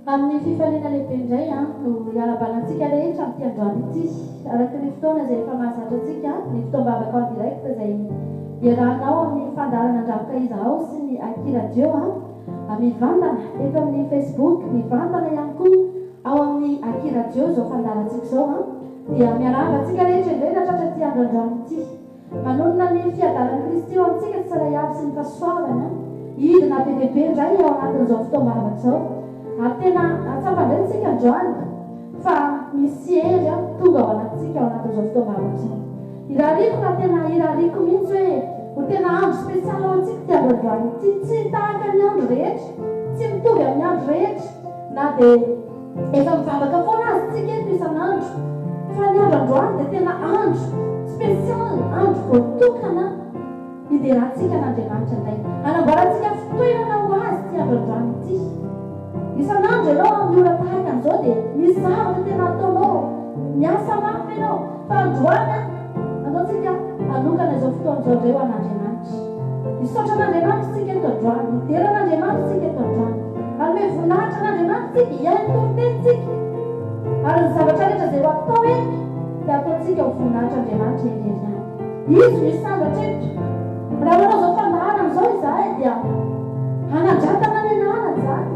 Amin'ny fifaliana lehibe indray no hiara-balantsika rehetra amin'ny androany ity araka ny fotoana izay efa mahazatra antsika ny fotoam-bavaka en direct izay iarahanao amin'ny fandaharana andravaka izao sy ny Aki Radio mivantana eto amin'ny Facebook, mivantana ihany koa ao amin'ny Aki Radio izao fandaharantsika izao dia miarahaba antsika rehetra indray natratra ity androandroany ity manonona ny fiadaran'ny Kristy eo amintsika tsy saray avy sy ny fahasoavana hidina be lehibe indray ao anatin'izao fotoam-bavaka izao. Ary tena atsapandray tsika androany fa misy hery tonga ao anatintsika ao anatin'izao fotoam-bavaka izao. Irariko na tena irariko mihitsy hoe ho tena andro spesialy ao antsika ty androandroany ity tsy tahaka ny andro rehetra, tsy mitovy amin'ny andro rehetra na dia efa mivavaka foana azy tsika eto isan'andro fa ny andro androany dia tena andro spesialy, andro voatokana hiderantsika n'Andriamanitra indray hanamboarantsika fitoerana ho azy ty andro androany ity. Isan'andro ianao amin'ny ora tahaka an'izao dia misy zavatra tena ataonao miasa mafy ianao fa androany ataontsika hanokana izao fotoana izao indray ho an'Andriamanitra. Misaotra an'Andriamanitra tsika eto androany, hideran'Andriamanitra tsika eto androany, hanome voninahitra an'Andriamanitra tsika hiaino toritentsika ary ny zavatra rehetra izay ho atao eto dia ataontsika ho voninahitra Andriamanitra eneriany. Izy misandatra eto raha manao izao fandaharana amin'izao izahay dia hanadratana ny anarana izany.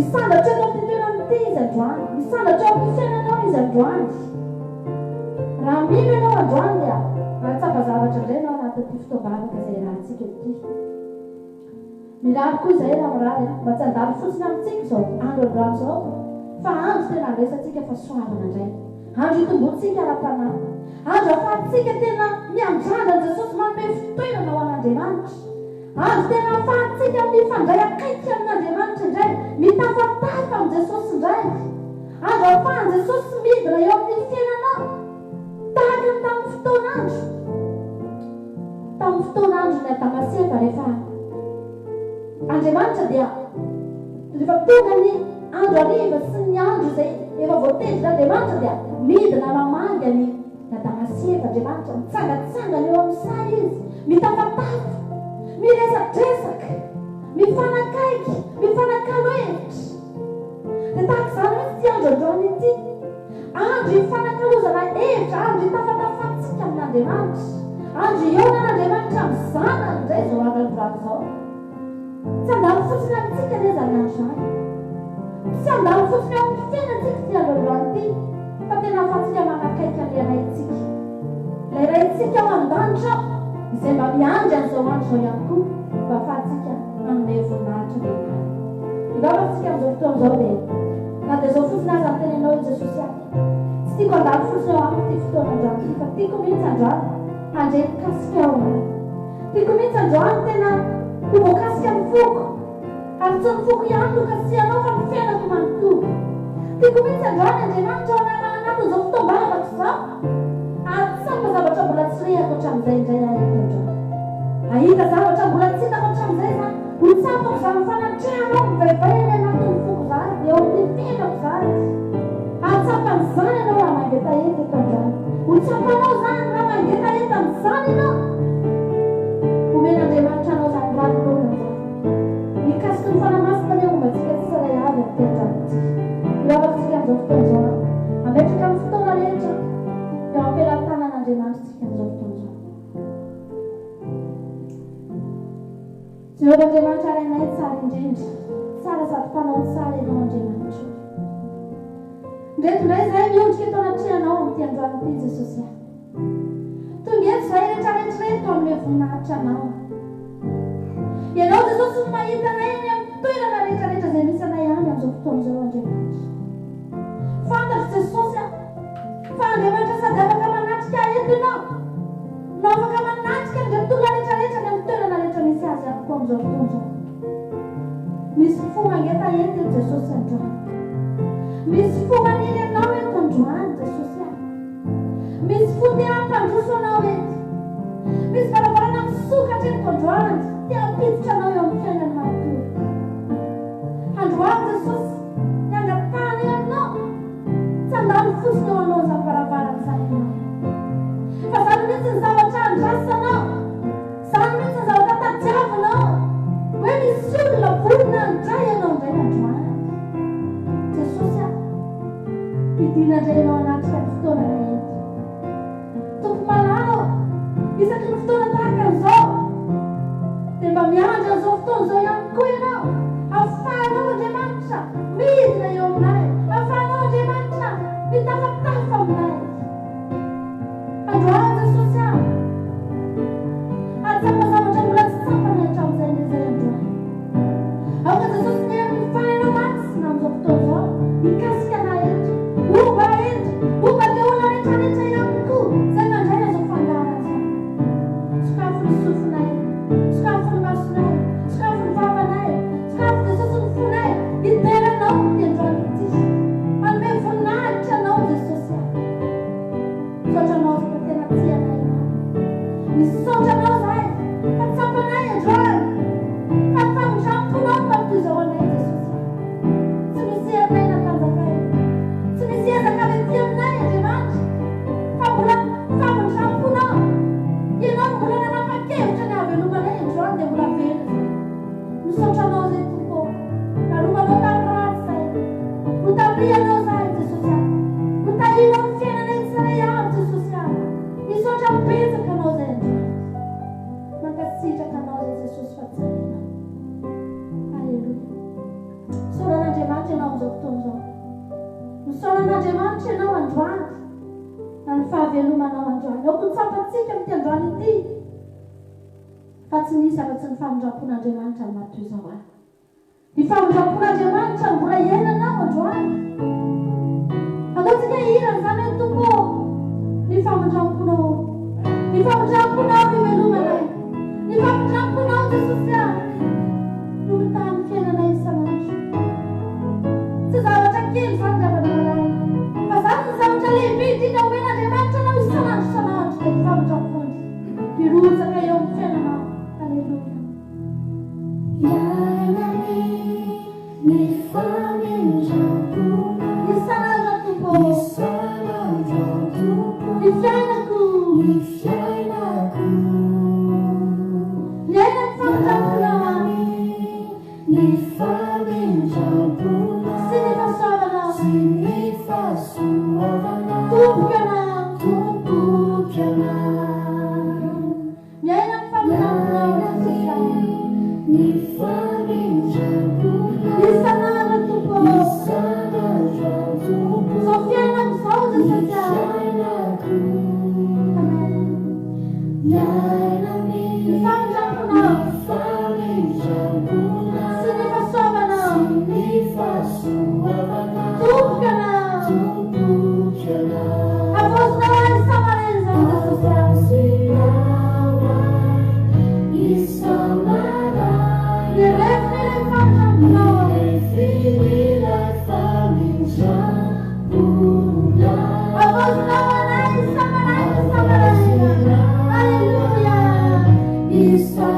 Isandatra eto amin'ny toerana ity izy androany, isandatra ao amin'ny fiainanao izy androany. Raha mino ianao androany dia mahatsapa zavatra indray ianao anatin'ity fotoam-bavaka izay rahantsika ity. Mirary koa izay raha mirary mba tsy handalo fotsiny amintsika izao andro androany izao fa andro tena andresantsika fahasoavana indray, andro hitomboantsika ara-panahy, andro ahafahantsika tena miandrandra Jesosy manome fitoerana ho an'Andriamanitra, andro tena ahafahantsika mifandray akaiky amin'Andriamanitra indray, mitafatafa amin'ny Jesosy indray, andro ahafahan Jesosy midina eo amin'ny fiainanao tahaka ny tamin'ny fotoan'andro ny Adamasiaka rehefa Andriamanitra dia rehefa tonga ny andro hariva sy ny andro izay efa voatezitran'Andriamanitra dia midina mamanga ny Adamasiaka. Andriamanitra mitsangatsangana eo amin'ny sahy izy, mitafatafa, miresadresaka, mifanakaiky, mifanakalo-hevitra. Dia tahaka izany mihitsy ty andro androany ity, andro ifanakalozana hevitra, andro hitafatafantsika amin'Andriamanitra, andro ionan'Andriamanitra amin'ny zanany indray izao andro androany izao. Tsy handalo fotsiny amintsika ilay zany andro izany, tsy handalo fotsiny ao amin'ny fiainantsika ty andro androany ity fa tena ahafahantsika manakaiky an'ilay raintsika, ilay raintsika ao an-danitra izay mba miandry an'izao andro izao ihany koa mba ahafahantsika manome voninahitra lehibe. Hivavantsika amin'izao fotoana izao dia na dia izao fotsiny aza antenenao i Jesosy aty, tsy tiako handalo fotsiny ao amiko ty fotoana androany ity fa tiako mihitsy androany handray mikasika ao any, tiako mihitsy androany tena ho voakasika ny foko ary tsy ny foko ihany no kasihanao fa ny fiainako manontolo. Tiako mihitsy androany Andriamanitra ao anatin'izao fotoam-bavaka izao ary tsapa zavatra mbola tsy rehako hatramin'izay indray ahita androany, ahita zavatra mbola tsy hitako hatramin'izay zany, ho tsapako izany fanatrehanao mivaivay any anatin'ny foko zany eo amin'ny fiainako zany, ahatsapany izany ianao raha mangetaheta eto androany, ho tsapanao zany raha mangetaheta amin'izany ianao, omen'Andriamanitra anao zany rano lona zany mikasiky ny fanamasina ny ombantsika tsy saray avy amin'ny tendrany ity. Iravakatsika amin'izao fotoana izao ametraka amin'ny fotoana rehetra eo ampelantanan'Andriamanitra tsika amin'izao fotoana izao. Jehovah Andriamanitra arainay tsara indrindra, tsara sady mpanao tsara ianao Andriamanitra. Ndretindray izahay miondrika eto anatrehanao amin'ity androany ity Jesosy ahy. Tonga eto izahay rehetrarehetrareto hanome voninahitra anao. Ianao Jesosy no mahita anay eny amin'ny toerana rehetrarehetra izay misy anay any amin'izao fotoana izao Andriamanitra. Fantatro Jesosy ahy fa Andriamanitra sady afaka manatrika eto ianao, no afaka manatrika ny tontolo rehetrarehetra ny amin'ny toerana rehetra misy azy ahiko amin'izao fotoana izao. Misy fo mangetaheta eto Jesosy androany, misy fo maniry anao eto androany Jesosy ahy, misy fo te hampandroso anao eto, misy varavarana misokatra eto androany te hampiditra anao eo amin'ny fiainany manontolo. Androany Jesosy ny angatahana ianao, tsy handalo fotsiny eo anao izany varavarana izany ianao fa zany mihitsy ny zavatra andrasanao, zany mihitsy ny zavatra tadiavinao hoe misy olona vorona andray ianao indray androany. midina eo aminay ahafahanao Andriamanitra mitafatafa aminay androany Jesosy atsapa zavatra mbola tsy tsapany hatramin'izay nezay androany aoka Jesosy ny amin'ny fanenao masina amin'izao fotoana izao mikasika anay eto omba te olona rehetrarehetra ihany koa izay mandray azo fandarana izao sakafo ny sofinay sakafo ny masonay sakafo ny vavanay sakafo Jesosy ny fonay iteranao ty androany ity manome voninahitra anao Jesosy misaotra anao zay fa tena tianay misaotra anao zahay fa tsapanay androany fa famindramponao partout izao anay Jesosy tsy misy herinay natanjakay tsy misy ezaka mety aminay Andriamanitra fa mbola famindramponao ianao mbola nanapa-kevitra ny havelomanay androany dia mbola velona misaotra anao zay tompo naromanao tamin'ny ratsy zahay notarianao zahay Jesosy notahinao ny fiainanay tsirairay avy Jesosy misaotra mipetsaka anao zay androany mankasitraka anao zay Jesosy fa tsarainao Alleluia misaoran'Andriamanitra ianao amin'izao fotoana izao misaoran'Andriamanitra ianao androany na ny fahavelomanao androany ao kotsapatsika amin'ity androany ity fa tsy nisy afa-tsy ny famindrampon'Andriamanitra ny matoy izao ny famindrampon'Andriamanitra ny mbola iainanao androany ataontsika hirana izany hoe tompo ny famindramponao ivelomanay ny famindramponao Jesosy no mitany fiainanay isanandro tsy zavatra kely izany zava-dehibe fa zany ny zavatra lehibe indrindra omen'Andriamanitra anao isanandro dia ny famindrampony hirotsaka eo amin'ny fiainanao Alleluia isanandro tompo ny fiainako Isa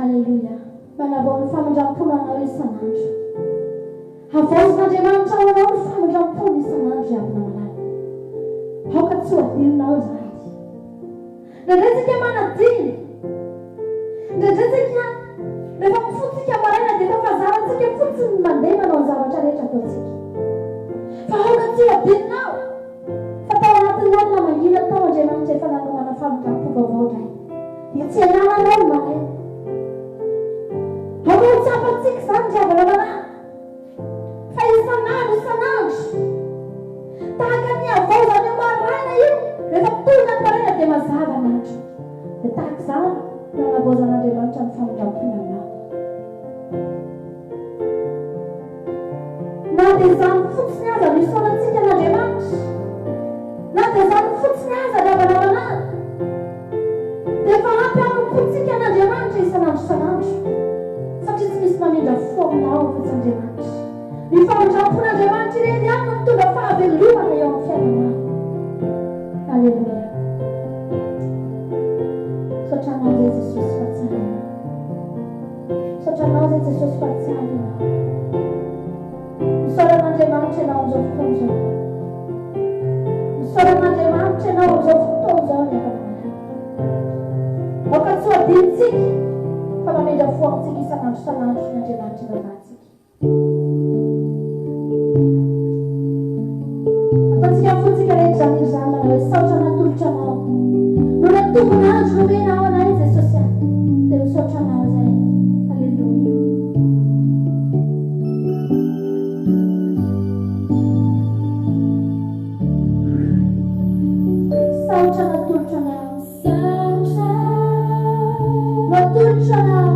Alleluia. Manavao ny famandram-polo anao isan'andro. Havaozin'Andriamanitra ao anao ny famandram-polo isan'andro avina malala. Aoka tsy ho adininao izany. Ndraindraitsika manadiny. Ndraindraitsika rehefa mifotsika maraina dia efa fazarantsika fotsiny mandeha manao ny zavatra rehetra ataontsika. Fa aoka tsy ho adininao. Fa tao anatin'ny alina mangina tao Andriamanitra efa nanomana famandram-po vaovao indray. Dia tsy anananao ny maraina. Aoka ho tsapantsika izany ry havana manahy. Fa isan'andro tahaka ny havaozany eo maraina io rehefa tonga ny maraina dia mazava n'andro. Dia tahaka izany nanavaozan'Andriamanitra ny famandram-pony aminao. Na dia izany fotsiny aza ny isaonantsika n'Andriamanitra, na dia izany fotsiny aza ry havana manahy, dia efa ampy amim-pontsika n'Andriamanitra isan'andro satria tsy misy mamindra fo aminao fa tsy Andriamanitra. Ny famandram-pon'Andriamanitra ireny ihany no mitondra fahavelomana eo amin'ny fiainanao. Alleluia. Sotranao zay Jesosy fahatsarina. Sotranao zay Jesosy fahatsarina. Misaoran'Andriamanitra ianao amin'izao fotoana izao. Misaoran'Andriamanitra ianao amin'izao fotoana izao ny havana. Aoka tsy ho adinitsika fa mamindra fo amintsika isan'andro n'Andriamanitra ivantsika. Ataontsika fotsika rehetra izany manao hoe saotra natolotra anao. No natombon'andro nomenao anay Jesosy any. Dia misaotra anao izay. Alleluia. Saotra natolotra anao. Natolotra anao.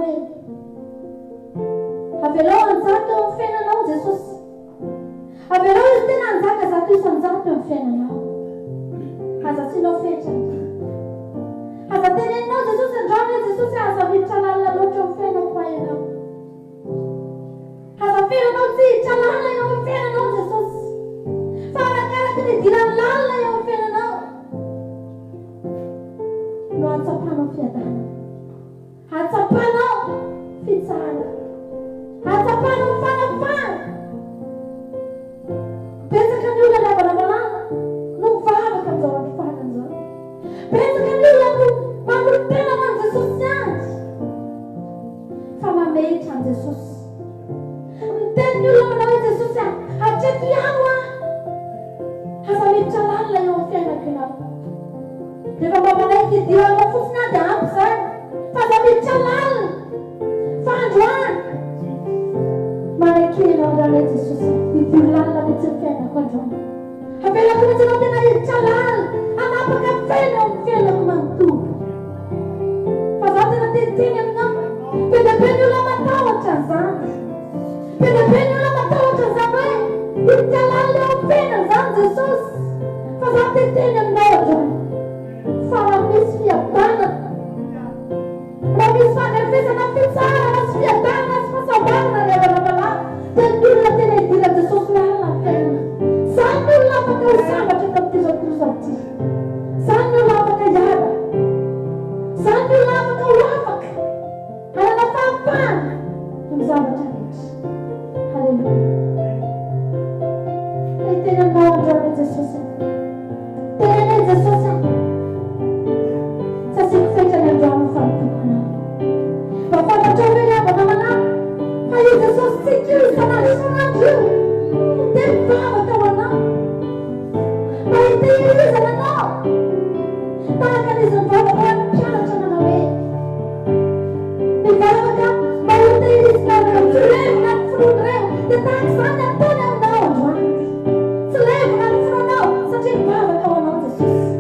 hoe avelao anjato amin'ny fiainanao Jesosy. Avelao izy tena anjaka zato isanjato amin'ny fiainanao. Aza tsinao fetra. Aza teneninao Jesosy androany hoe Jesosy aza miditra lalina loatra amin'ny fiainako ianao. Aza fiainanao tsy hiditra lalina eo amin'ny fiainanao Jesosy. Fa arakaraka ny idirany lalina eo amin'ny fiainanao no atsapanao fiadanana. Atsapanao fitsara. Atsapanao fanafana. Betsaka ny olona lavana malala no mivavaka amin'izao andro faran'izao. Betsaka ny olona no manolotena ho an'i Jesosy azy. Fa mametra an'i Jesosy. Miteny ny olona manao hoe Jesosy hatreto ihany aho. Aza miditra lalina eo amin'ny fiainako ianao. Rehefa mamanaiky idiranao fotsiny aho dia ampy izay. Fa aza miditra lalina. Fa androany manaiky ianao androany Jesosy. Idio lalina mihitsy ny fiainako androany. Avelako mihitsy ianao tena hiditra lalina. Hanapaka feno amin'ny fiainako manontolo. Fa zaho tena tetiny aminao. Be dia be ny olona matahotra an'izany. Be dia be ny olona matahotra an'izany hoe hiditra lalina eo amin'ny fiainana izany Jesosy. Fa zaho tetiny aminao androany. Fa raha misy fiadanana, raha misy fanefesana fitsara, raha misy fiadanana sy fahasambarana ny avana dia ny olona tena hidira Jesosy lalina amin'ny fiainana. Izany ny olona afaka ho sambatra tamin'ity zao tontolo ity. Izany ny olona afaka hiara. Izany ny olona afaka ho afaka. Hanana fahafahana ny zavatra rehetra. Halleluja. Teny aminao androany Jesosy. Teny Jesosy. Sasiko fetrany androany famitoko anao. Mba fantatra hoe ny avana manao. Fa io Jesosy tsy io isanandro isanandro io. Dia mivavaka ho anao. Mba hitehirizana anao. Tahaka n'izy mivavaka ho an'ny mpianatra manao hoe mivavaka mba ho tehirizina ireo. Tsy levona ny fonony ireo. Dia tahaka izany ataony aminao androany. Tsy levona ny fononao satria mivavaka ho anao Jesosy.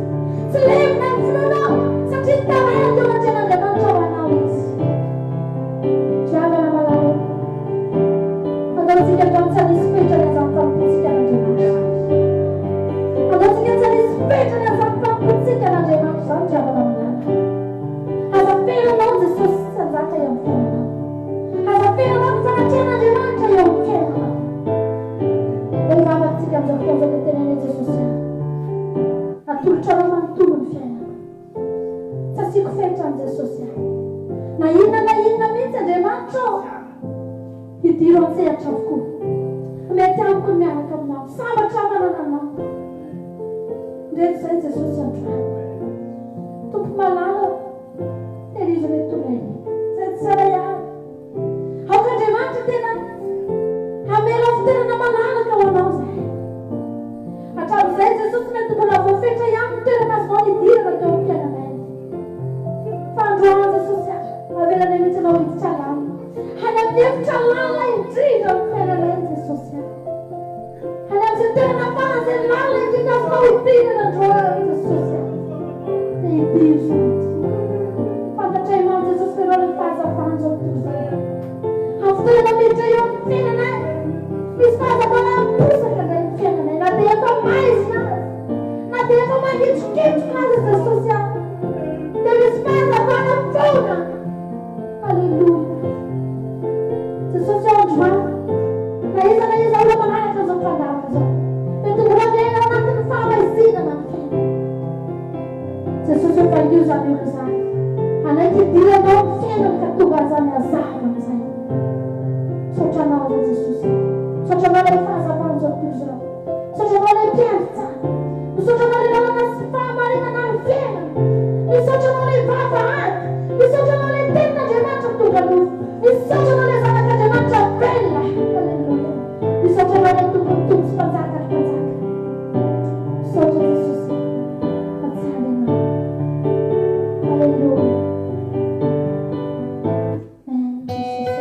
Tsy levona ny fononao satria tarana teo anatrehan'Andriamanitra ho anao izy. Dravana malala. Andaontsika androany tsy hanisy fetrany azany fampotsika an'Andriamanitra. Andaontsika tsy hanisy fetrany azany fampotsika an'Andriamanitra izany dravana malala. Aza fiainanao Jesosy tsy anjaka eo amin'ny fiainanao. Aza fiainanao ny fanatrehan'Andriamanitra eo amin'ny fiainanao. Dia mivavakantsika amin'izao fotoana izao dia tenenay Jesosy. Atolotra anao manontolo ny fiainana. Tsy asiako fetrany Jesosy. Na inona mihitsy Andriamanitra hidiro an-tsehatra avokoa. Mety amiko ny miaraka aminao. Sambatra manana anao. Ndreto izay Jesosy androany. Tompo malala tehirizo ny toneny. Izay tsara ihany. Aoka Andriamanitra tena hamela fitoerana malalaka ho anao izay. Hatramin'izay Jesosy mety mbola voafetra ihany ny toerana azonao hidirana teo amin'ny fiainanay. Fa androany Jesosy avelany mihitsy anao hiditra lalina. Any amin'ny efitra lalina indrindra amin'ny fiainanay Jesosy. Any amin'izay toerana afara izay lalina indrindra azonao hidirana androany Jesosy. Dia hidiry izany. Fantatray mamy Jesosy fa ianao ny fahazavana izao tontolo izao. Amin'ny fotoana miditra eo amin'ny fiainanay. Misy fahazavana miposaka indray ny fiainanay. Na dia efa maizina azy. Na dia efa manitroketroka azy Jesosy. Dia misy fahazavana foana. Halleluja. Jesosy androany. Na iza olona manaraka izao mpandaraka izao. Mety mbola miaina ao anatin'ny fahamaizina ny fiainana. Jesosy efa io izany olona izany. Anaiky hidiranao amin'ny fiainana ka tonga izany hazava amin'izay. Misaotra anao izany Jesosy. Misaotra anao ilay fahazavana izao tontolo izao. Misaotra anao ilay mpiantsana. Misaotra anao ilay lalana sy fahamarinana ny fiainana. Misaotra anao ilay vavahady. Misaotra anao ilay tenin'Andriamanitra tonga loha. Misaotra anao ilay zanak'Andriamanitra velona. Halleluja. Misaotra anao ilay tompony tompo sy mpanjaka ny mpanjaka. Misaotra Jesosy. Hatsara anao. Halleluja. Amen. Jesosy.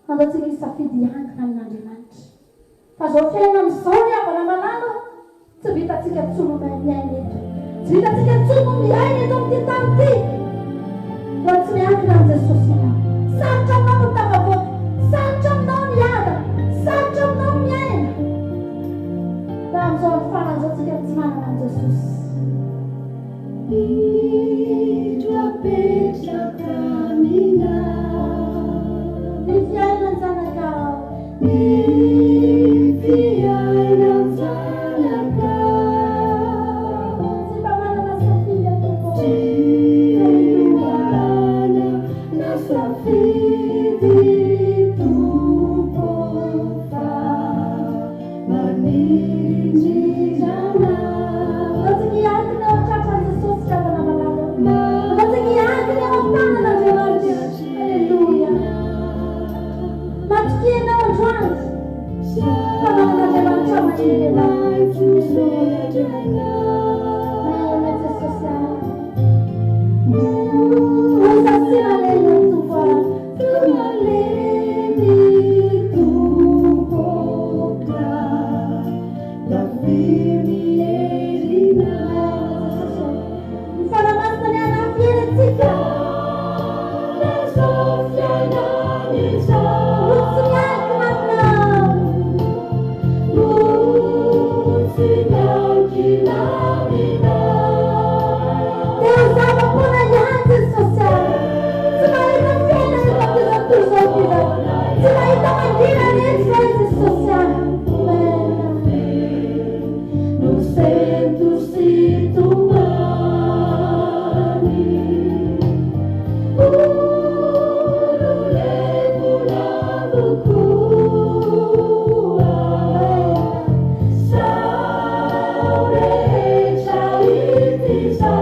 andatsika isafidy iangina amin'Andriamanitra. Fa zao fiaina amin'izao ny avana malala tsy vitantsika tsono miaina eto. Tsy vitantsika tsono miaina eto amin'ity tany ity. Raha tsy miankina amin'ny Jesosy ianao. Sarotra aminao ny tafavoaka. Sarotra aminao ny ada. Sarotra aminao ny miaina. Raha amin'izao ny faran'izao tsika tsy manana an'i Jesosy. Itrapetraka aminao. Ny fiainany zanakao. Ny fiainany zanakao. Tsy mba manana safidy atoko. Tsy manana safidy toko fa manindrindra anao. Andatsika iangina ao an-trapran'i Jesosy ka avana malala. Andatsika iangina ao an-tanan'Andriamanitra. Alleluia. Matokianao androany. Fa manan'Andriamanitra maniry ianao. Maina Jesosy anao. Oza sy malemy ny tomboany. Ny fanamasina ny anafiainantsika. Lotsy miankina aminao. Dia zava-poana ihany Jesosy anao. Tsy mahita fiainana eto amin'izao tontolo izao ty izao. Tsy mahita mangirana eto izao Jesosy anao. Maina. No centro situani, levulando cua, saure chaitisa.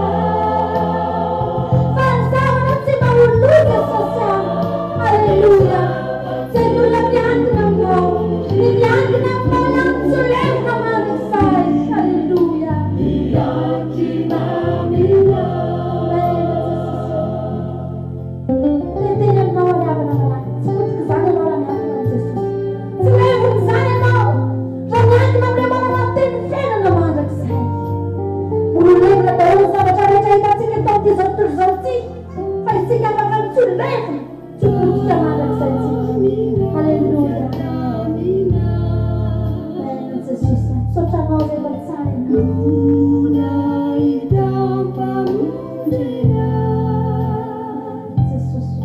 Fanzavana tsy maholoa Jesosy anao. Alleluia. Zay olona miankina aminao. Ny miankina aminao ihany tsy ho levona mandrakizay. Alleluia. Tenteny aminao any havana malala. Tsy fotoka izany ianao raha miankina amin'ny Jesosy. Tsy levona izany ianao. Raha miankina amin'ilay manana ny teny fiainana mandrakizay. Ololevona daholo ny zavatra rehetra hitantsika eto amin'ity izao tontolo izao ity. Fa isika afaka ny tsy ho levona. Tsy ho potika mandrakizay tsika. Alleluia. Maina Jesosy. Misaotra anao izay mba tsara ianao. Jesosy.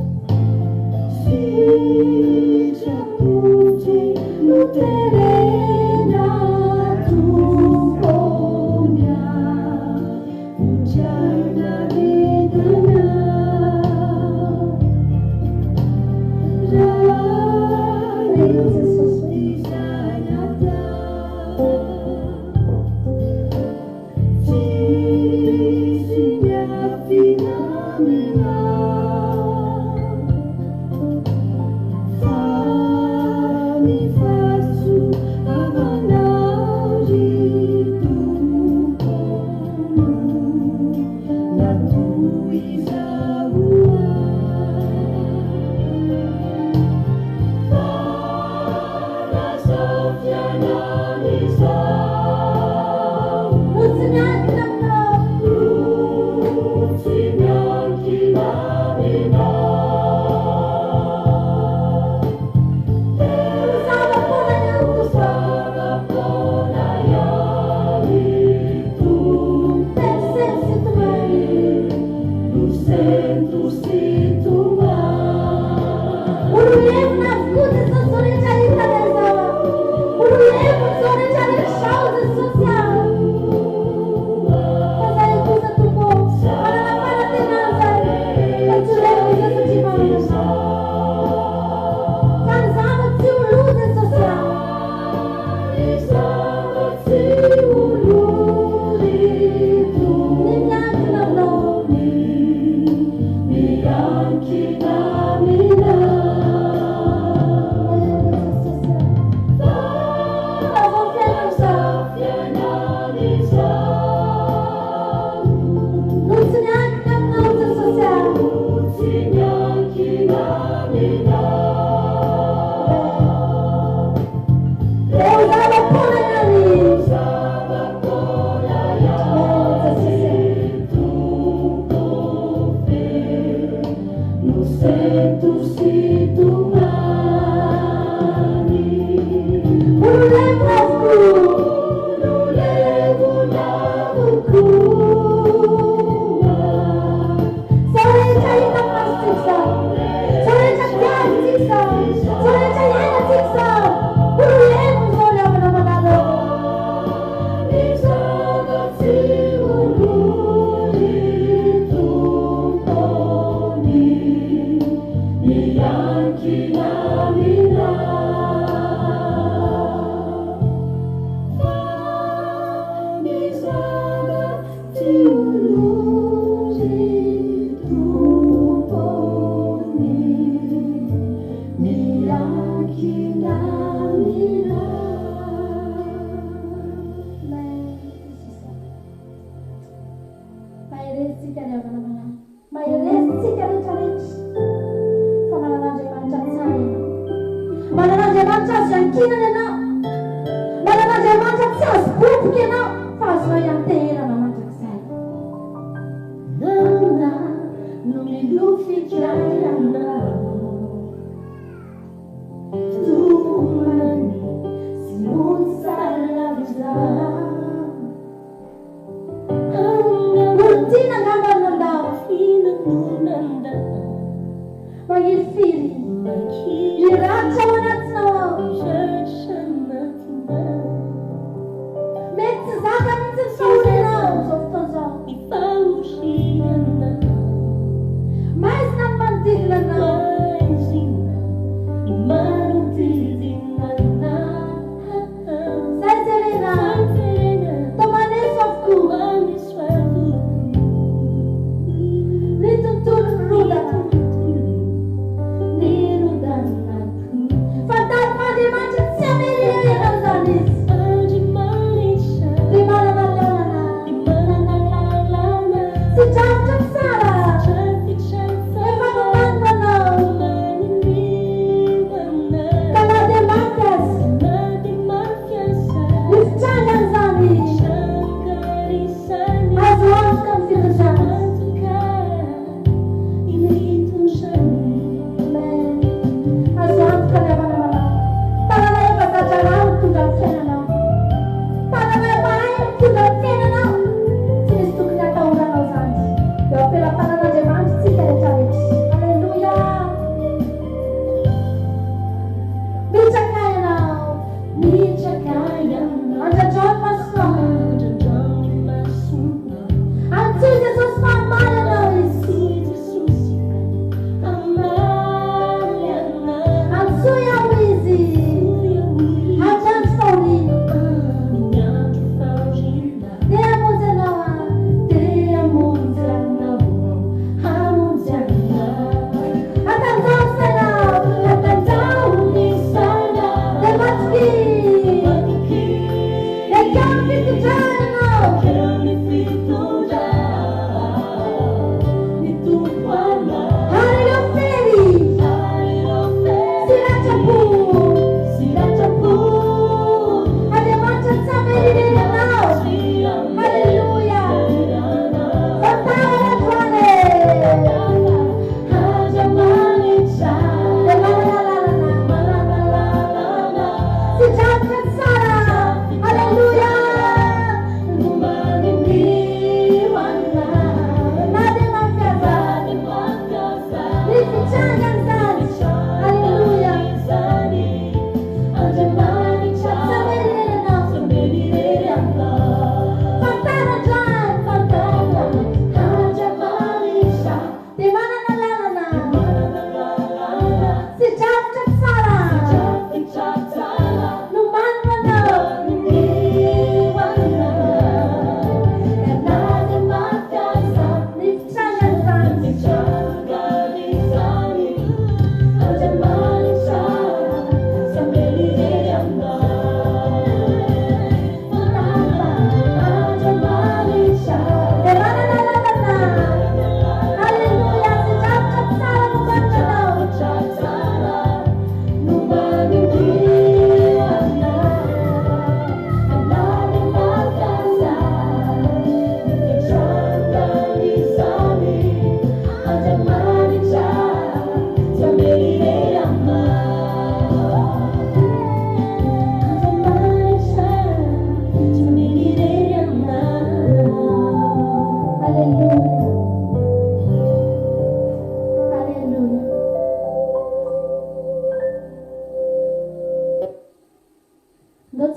Fammi faccio They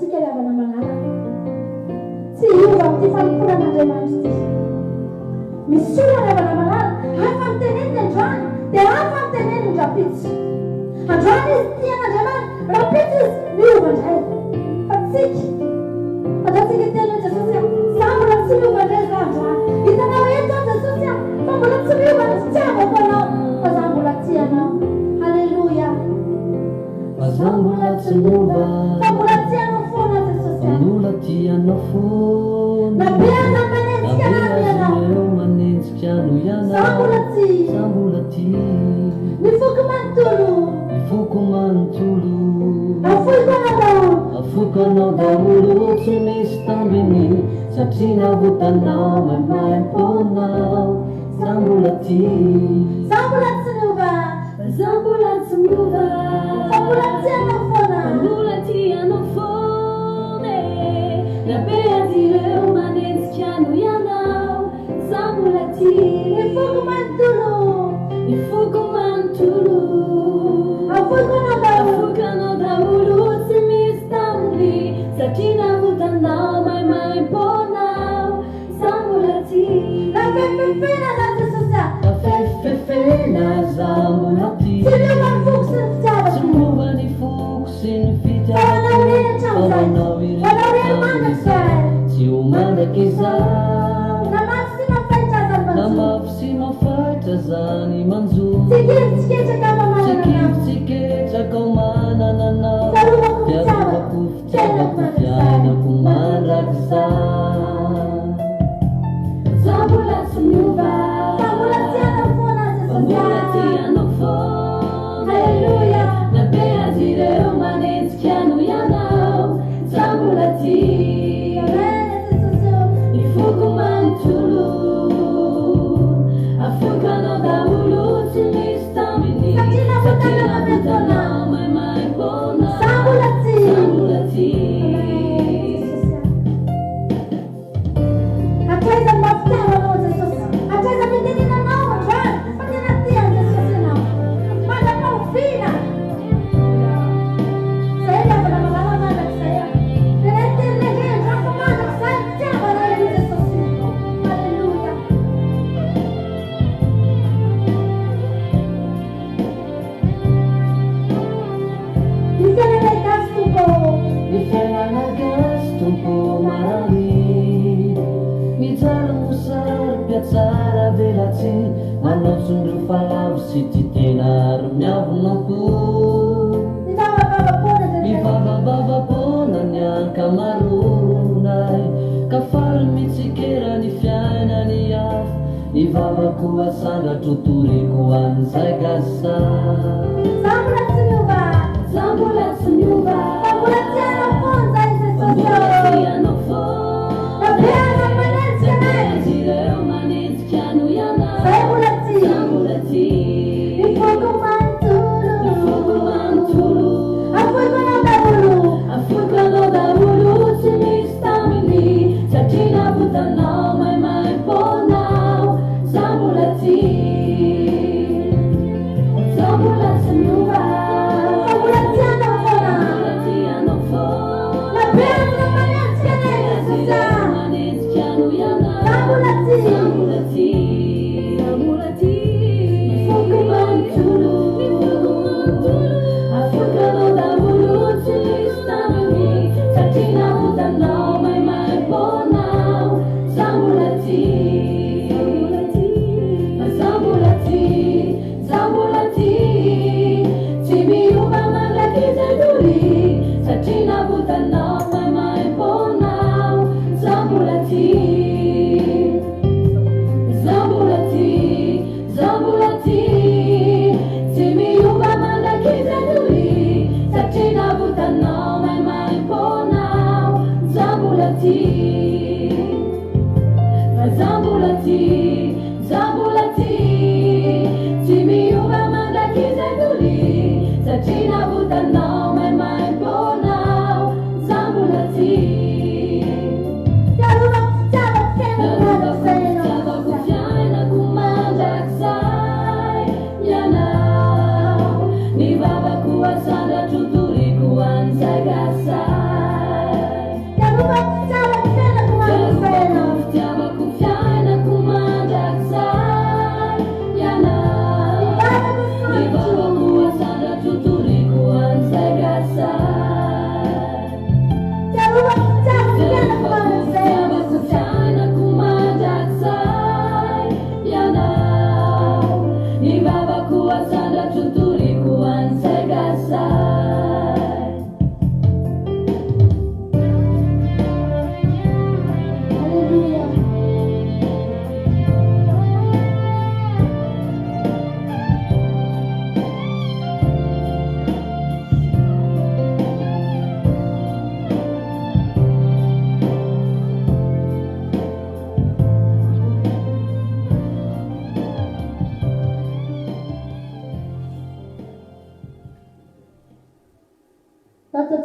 antsika riavana malala tsy iova amin'ity fanomporan'Andriamanitra ity misy olana riavana malala hafa miteneniny androany dia hafa miteneniny rapitsy androany izy tian'Andriamanitra rapitsy izy miova indray fa tsika adantsika tena Jesosy za mbola tsy miova indray za androany hitanao eto Jesosy fa mbola tsy miova ny fitiavako anao fa za mbola tianao halleluja Zambola tsy miova fa mbola tianao foana Jesosy mbola tianao foana nabeana manenjika anao ianao ireo manenjika no ianao za mbola ty Zambola ty mifoky manontolo Ifoko manontolo afoiko anao daholo Afoko anao daholo tsy misy tambiny satria navotanao maimaiponao Zambola ty za mbola tsy miova Zambola tsy miova fa mbola tianao foana mbola tianao foana nabe azy ireo manenjika no ianao Zambola ty mifoky manontolo ifoko manontolo afoiko anao daholo Afoko anao daholo tsy misy tambiny satria navotanao maimaiponao Zambola ty nafefefena za Jesosy Afefefena Zambola ty tsy miova mifoky sy ny fitiavako Tsy miova ny foko sy ny Fanao rehetra fitiavako amin'izay fanao rehetra mandrakizay Tsy ho mandraky izay namafy sy mafaitra zany manjo Namafy sy mafaitra zany manjo tsikiritsiketraka mamanana Tsikiritsiketraka ao manana anao Fiarovako Fiarovako fitiavako fiainako mandrakizay Zambola tsy miova fa mbola tianao foana mbola Jesosy tianao foana halleluja nabe azy ireo manenjika no ianao Zambola ty amena Jesosy ifoko manontolo afoko anao daholo tsy misy tambiny Satria navotanao navotanao maimaiponao Zambola ty Zambola ty hatraiza mafitiavanao Jesosy hatraiza miteninanao androany fa tena tiany Jesosy anao mandrakao vina zay riavana malala mandrakizay tena teny lehendra fa mandrakizay fitiavanao eny Jesosy halleluja ny fiainanay gasy tompo Ny fiainana gasy tompo marary Mijaly mosary tsara velatsy Manaotsondro falavitsy ty tena ary miavonako nitavavavapona Jesosy Mivavavavapona ny ankamaronay Ka faly mitsikera ny fiainany hafa Ny vavako asandratra toriko an'izay gasa Zambola tsy miova Zambola tsy miova fa mbola tianao foana zay Jesosy mbola tianao foana nabeana manenjika anay azy ireo manenjika no ianao zay mbola ty Zambola ty ifoko manontolo ifoko manontolo afoiko anao daholo afoko anao daholo tsy misy tambiny satria navotanao maimaiponao Zambola ty Zambola tsy miova fa mbola tianao foana mbola tianao foana nabeana manenjika anay Jesosy manenjika no ianao Zambola ty Zambola ty Zambola ty ifoko manontolo afoko anao daholo tsy misy tambiny satria navotanao maimaiponao Zambola ty Zambola ty Zambola ty tsy miova mandrakizay dory satria navotanao maimaiponao Zambola ty Zambola ty Zambola ty tsy miova mandrakizay dory satria navotanao maimaiponao Zambola ty Zambola ty Zambola ty tsy miova mandrakizay dory satria navotanao maimaiponao Zambola ty fiarovako fitiavako Fiarovako fiainako mandrakizay anao fiainako mandrakizay ianao ny vavako asandratra toriko an'izay gasay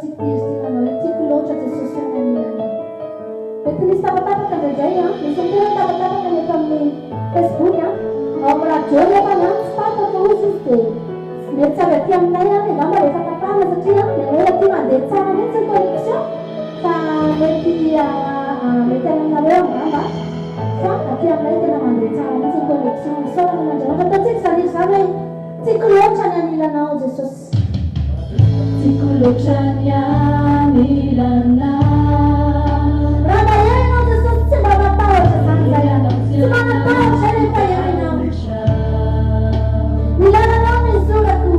tsikiristinanao hoe tiako loatra Jesosy fiainan'ilana. Mety nisy tapatapaka indraindray misy mitena tapatapaka ny eto amin'ny Facebook ao amin'ny radio nefa tsy fantako ozy izy dia mety tsy avy aty aminay angamba rehefa tapahana satria ilay aty mandeha tsara mihitsy connexion fa mety mety aminareo angamba fa aty aminay tena mandeha tsara mihitsy connexion misaorana n'Andriamanitra ataontsika zany izy zany hoe tiako loatra ny anilanao Jesosy. Tiako loatra ny anilanao. Raha mahainao Jesosy tsy mba matahotra zany zay tsy manatahotra rehefa iainao. Ny lalanao no izorako.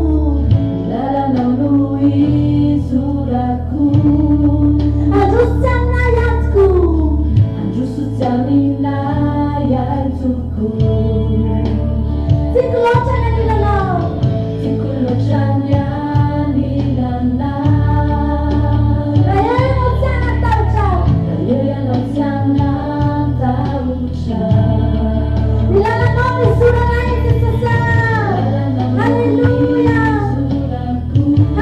Lalanao no izorako. Androso tsy aminay antoko. Androso tsy aminay antoko. Tiako loatra ny anilanao. Tiako loatra ny anilanao. Raha iainao tsy anatahotra. Ianao tsy anatahotra. Ny lalanao no izorana Jesosy. Halleluja.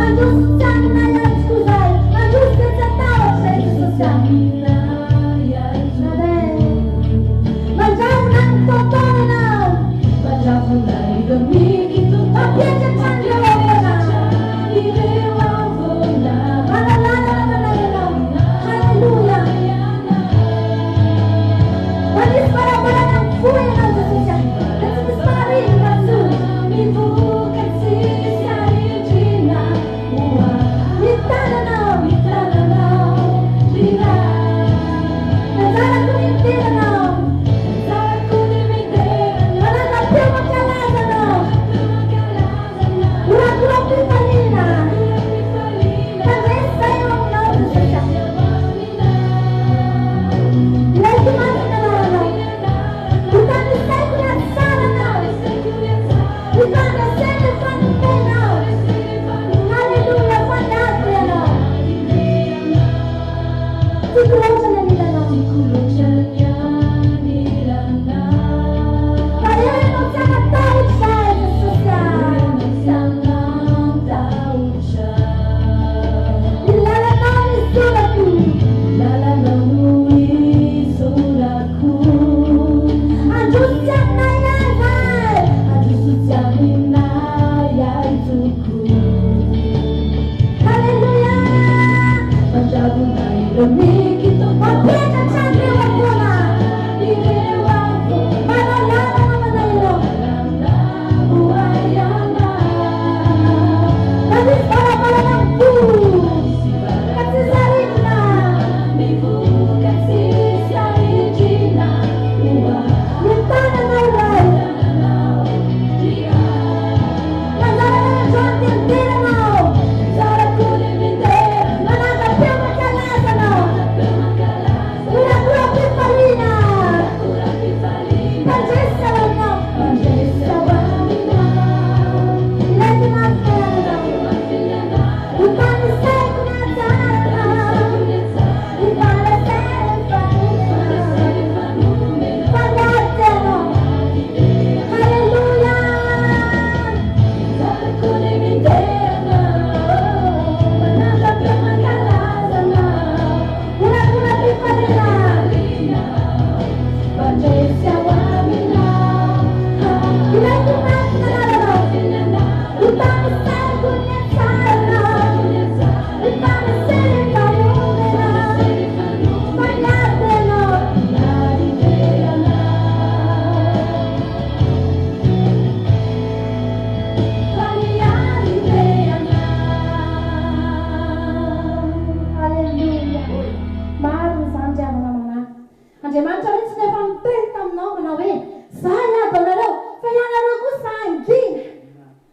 Androso tsy aminay antoko zay. Androso tsy atahotra Jesosy. Mandravona ny tontolonao. Mandravona ireo miky Mampiakatra ny rehetra. ireo avona. Malalala mananao. Halleluja. Manisy barabarana mivoy ianao Jesosy. Mety misy marina azul. Mivoaka tsisy arindrina. Mitananao. Mitananao rira. Nazarako ny midiranao. Zarako ny miderana. Mananapeo makalazanao. Mangalazana. Urakura pifalina. Pifalina. Pandresa eo aminao Jesosy. Ilay tumaninanao. Utanisaiko ny atsaranao. Ifangaseny fanitenao. Halleluja, fangaty ianao. Tiako loatra ny anilanao. Raha iainao tsy anatahotra Jesosy. Ny lalanao no izorako. Androso tsy aminay azay. Halleluja. Mampiakatra ny reo avona. Malalala namanao. Manisy barabarana mivoy. Kasi zarina. Mitananao ray. Nazarana andro antenteranao. Mananapeo makalazanao. Urakura pifalina. Pandresa aminao. Ilay tumaninanao. Utanisaiko ny atsaranao. Ifangaseny fanitenao. Fangaty ianao. Halleluja. Urakura pifalina. Ilay tumaninanao. Utanisaiko ny atsaranao. Ifangaseny fanitenao. Fangaty ianao. Halleluja. Maro ny zandriavana manahy. Andriamanitra hoe tsy nefa miteny taminao manao hoe zah iady anareo fa ianareo kosa angina.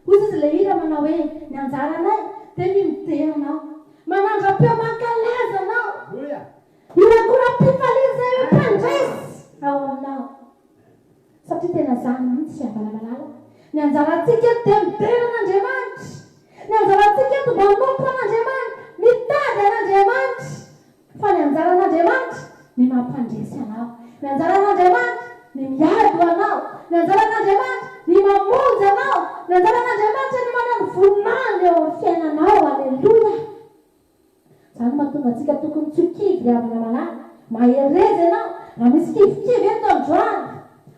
Hoy izy le hira manao hoe ny anjaranay dia ny mideranao. Manandrapeo mankalazanao. Irakora pifalina zay hoe mpandresy ao aminao. Satria tena zany mihitsy fiavana malala. Ny anjarantsika eto dia mideran'Andriamanitra. Ny anjarantsika eto mba manompo an'Andriamanitra. Mitady an'Andriamanitra. Fa ny anjaran'Andriamanitra ny mampandresy anao. Ny anjaran'Andriamanitra ny miady anao. Ny anjaran'Andriamanitra ny mamonjy anao. Ny anjaran'Andriamanitra ny manano voninahiny eo amin'ny fiainanao. Halleluja. Izany mahatonga antsika tokony tsy kivy avana malala. Maherezy ianao, raha misy kivikivy eto androany,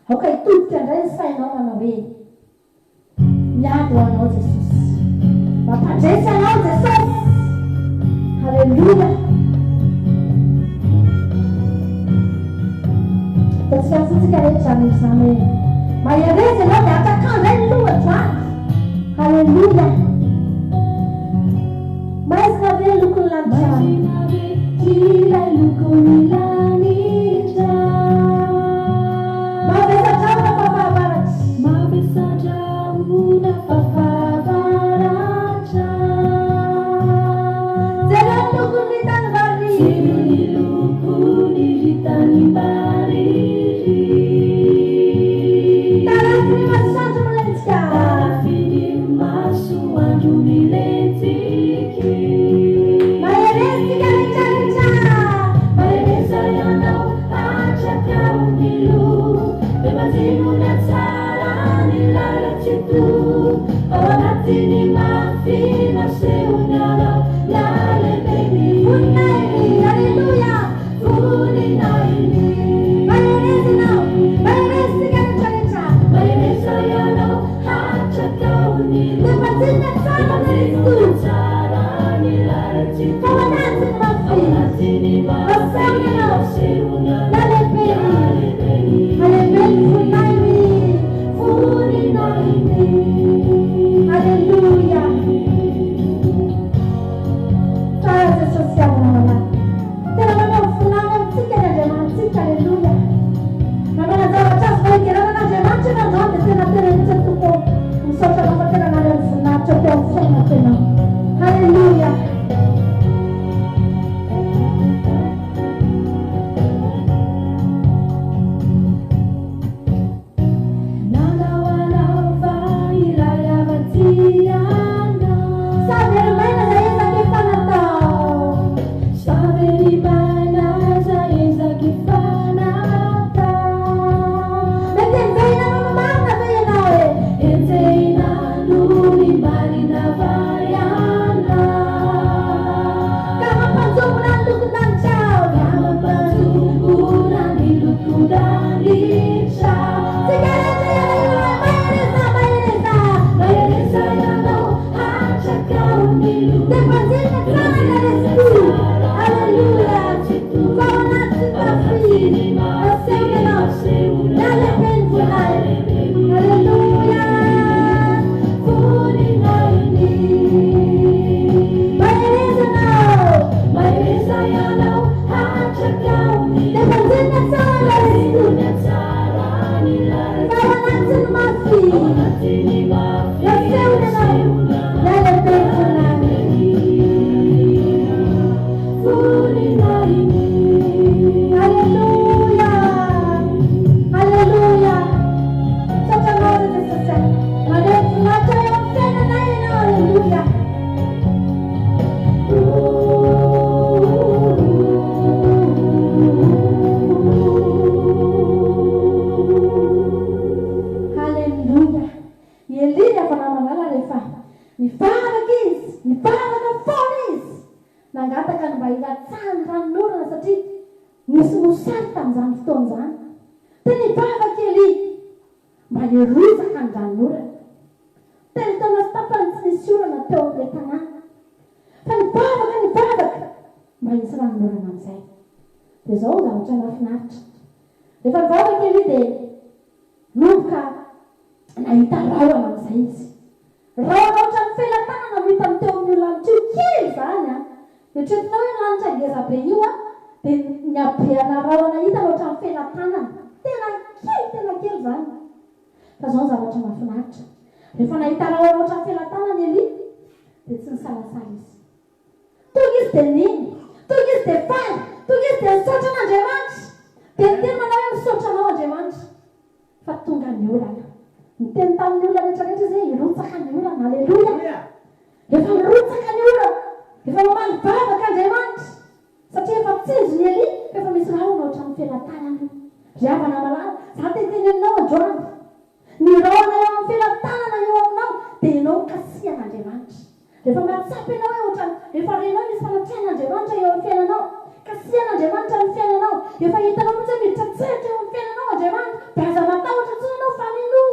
aoka hitodika indray ny sainao manao hoe miady ho anao Jesosy. Mampandresy anao Jesosy. Halleluja. Tatsika fotsika rehetra izany hoe maherezy ianao dia atakandray ny lohandroany. Halleluja. Maizina ve lokony lanitra? Ilay lokony lanitra. Mavesadraona fahavaratra. Mavesadraona fahavaratra. Zero lokony hitany bariri. Zero lokony hitany bariri. Tarafiny masoandro miletsika. Tarafiny masoandro miletsika. Maheresika rehetrarehetra. Mahereza ianao hatrakaomilo. Bemanjinona tsara ny lalatsito. Ao anatiny mafina sehonanao lalebeny. Voninainy, halleluja. Voninainy. Maherezinao, maheresika rehetrarehetra. Mahereza ianao hatrakaomilo. Bemanjinona tsara Kristo. Tsara ny lalatsito. Ao anatiny mafina sehonanao lalebeny. Halleluja, voninainy. Halleluja. Tsara Jesosy avana. Tena manao voninahitra amintsika ny Andriamantsika. Halleluja. Manana zavatra azo fahigerana n'Andriamanitra ianao androany dia tena mihitsy toko misaotra anao fa tena manao voninahitra teo amin'ny fiainana tenao. Halleluja. Rehefa nahita raha ohatrany felan-tanany Eli dia tsy nisalasala izy. Tonga izy dia niny, tonga izy dia faly, tonga izy dia nisaotra an'Andriamanitra. Dia ny teny manao hoe misaotra anao Andriamanitra. Fa tonga ny olana. Ny teny tamin'ny olona rehetrarehetra izy hoe hirotsaka ny olana. Halleluja. Efa mirotsaka ny olana. Efa mamaly vavaka Andriamanitra. Satria efa tsinjo ny Eli, efa misy raha ohatrany felan-tanany. Ry havana malala, za tenteneninao androany. Ny rahona eo amin'ny felan-tanana eo aminao dia ianao kasihan'Andriamanitra. Rehefa mahatsapy ianao hoe ohatrany efa renao misy fanatrihan'Andriamanitra fantatsen'Andriamanitra ny fiainanao, efa hitanao mihitsy miditra tseritra eo amin'ny fiainanao Andriamanitra, dia aza matahotra tsony ianao fa mino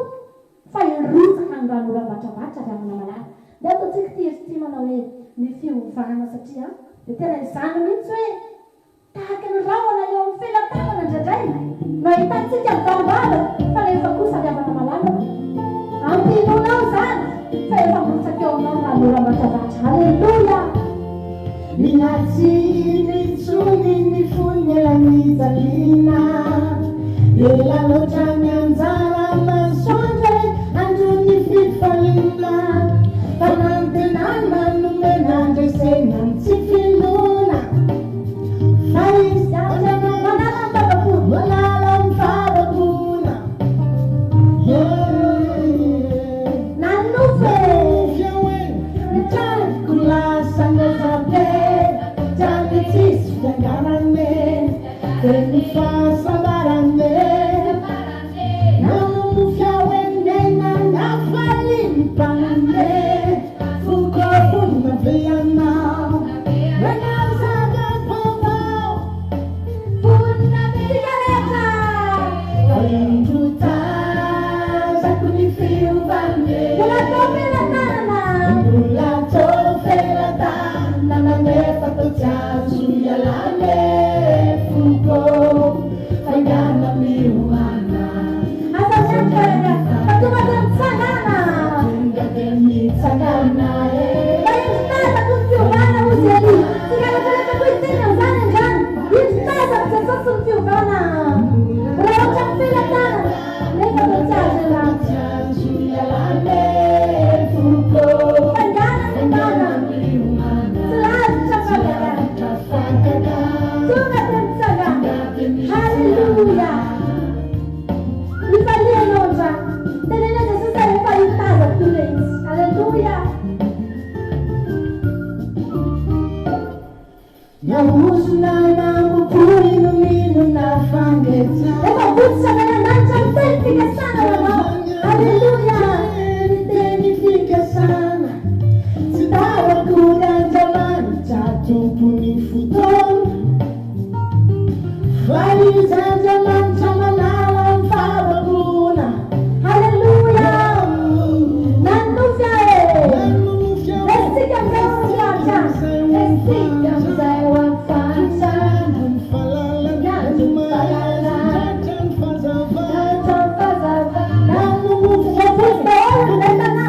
fa irotsaka ny ranoram-batrabatra avy amina malala. Dia ataontsika ity izy ity manao hoe ny fiovana satria dia tena izany mihitsy hoe tahaka ny rahona eo amin'ny felan-tanana indraindray no ahitantsika mivambava fa rehefa kosa avy amina malala ampinonao izany fa efa mirotsaka eo aminao ny ranoram-batrabatra. Halleluja. Minazini tsuni funyelani zalina Yelalotra nyanzara masonje Anduni fifalimla Panantenana numenande senan tifinduna Fais jajana manalam babakuna Manalam babakuna Nanufe Fiawen Ritan kulasan zabe Then fast about me. Now move your wind and I'm falling from me. Fuko from the Vienna. When I was a girl, Puna Vigaleta. Going to ties, I couldn't feel by me. Well, I told me that Nana. I told Felata. Nana never to tell you your land. Fagana miumana Asasana Patumadan Sagana Tindagani Sagana Bayustasa Kumpiuvana Usiali Sigara Paleta Kuitina Zana Jan Yustasa Sasasun Piuvana Raucha Filatana Neka Tachazela Suyalane Fuko Fagana Fagana Salat Chapagana Chapagana Halleluja. Vi faller några. Det är det som säger för att ta det till dig. Halleluja. Nyamusna mupuri numinu na fangeta. Eva butsa na nancha fika sana wao. Halleluja. Fika sana. Sitawa kuda jamani tatu punifuton. Fais jalan samalam fabaguna. Halleluja. Nanufia. Estika mzaja. Estika mzawa fasa. Falala falala. Faza. Nanufia fusta letana.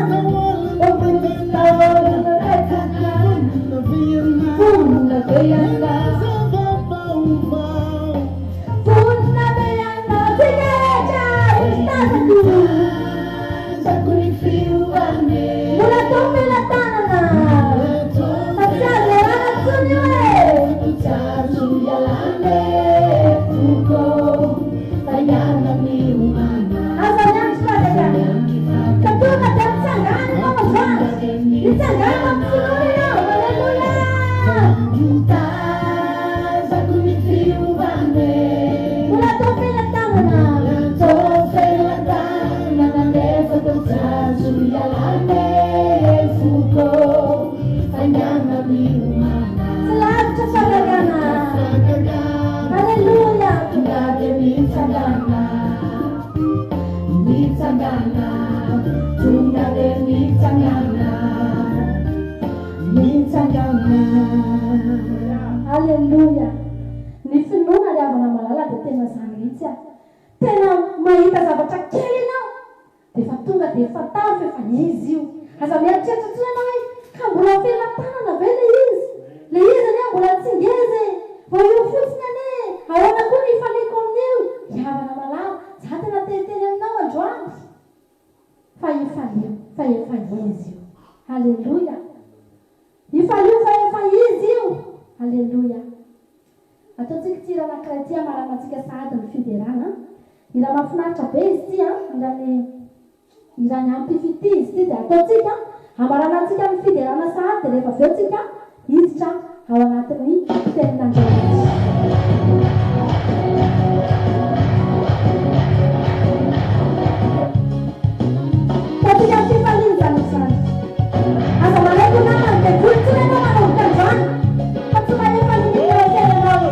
Funda kayanda. Halleluja. Ny finoana ny avana malala dia tena izany mihitsy tena mahita zavatra kely ianao dia efa tonga dia efa tafy efa izy io. Aza mieritreritra tsony ianao hoe ka mbola felan-tanana ve le izy anie mbola tsy ngeze vao io fotsiny ane ahoana koa ny ifaleko amin'io. Ny havana malala za tena teniteny aminao androany fa ifalio fa efa izy io. Halleluja. Ifalio fa efa izy io. Halleluja. Ataontsika ity raha anankiray ity amaramantsika sahady ny fiderana. Ira mahafinaritra be izy ity irany ampifity izy ity dia ataontsika amaranantsika ny fiderana sahady dia rehefa aveo tsika hiditra ao anatin'ny tenin'Andriamanitra. Tatsika ny fifaliana zany izany. Aza malaiko namana dia voly tsony ianao manomboka androany fa tsy manefa ny firenao.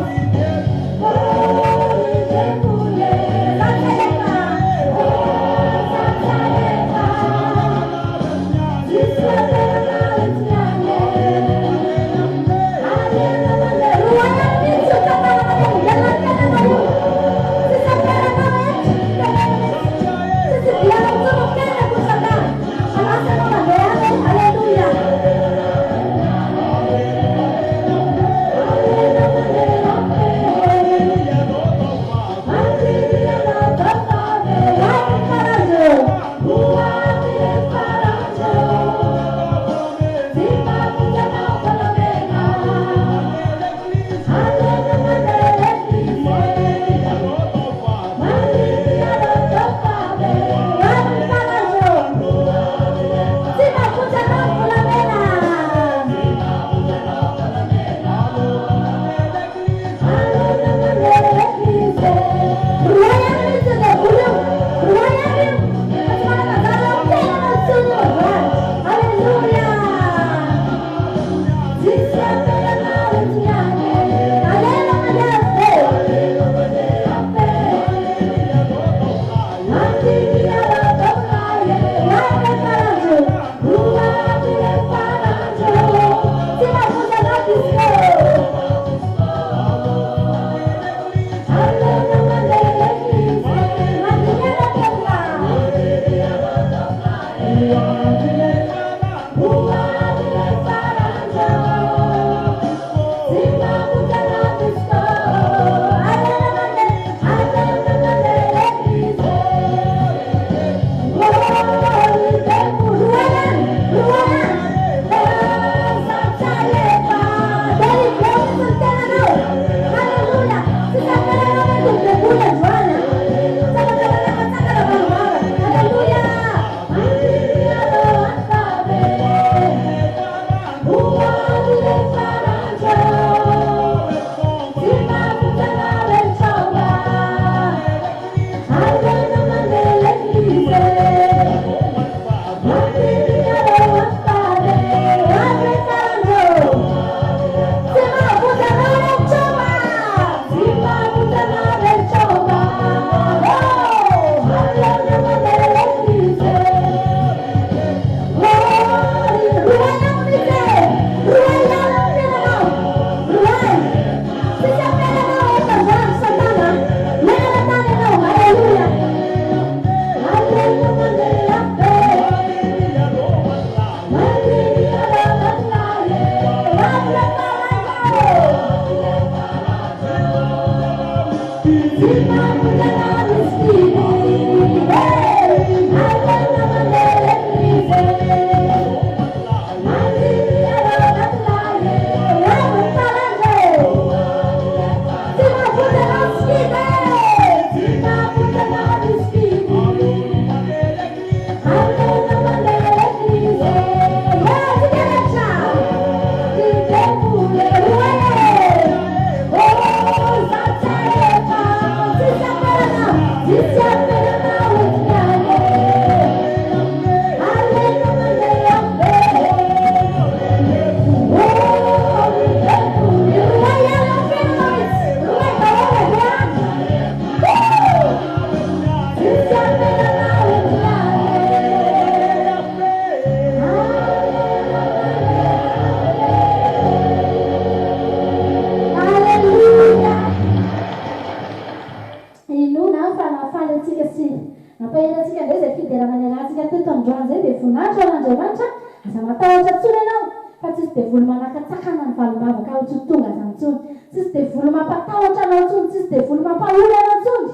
tsisy dia volo mampatahotra anao ntsony, tsisy dia volo mampahory anao ntsony,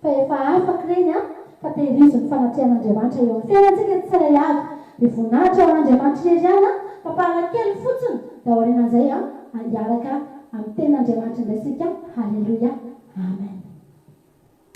fa efa afaka reny a fa tehirizo ny fanatrehan'Andriamanitra eo amin'ny fiainantsika tsiray avy dia voninahitra ao an'Andriamanitra irery ihany a papahana kely fotsiny dia aorianan'izay a hiaraka amin'ny tenin'Andriamanitra indraisika. Halleluia, amen.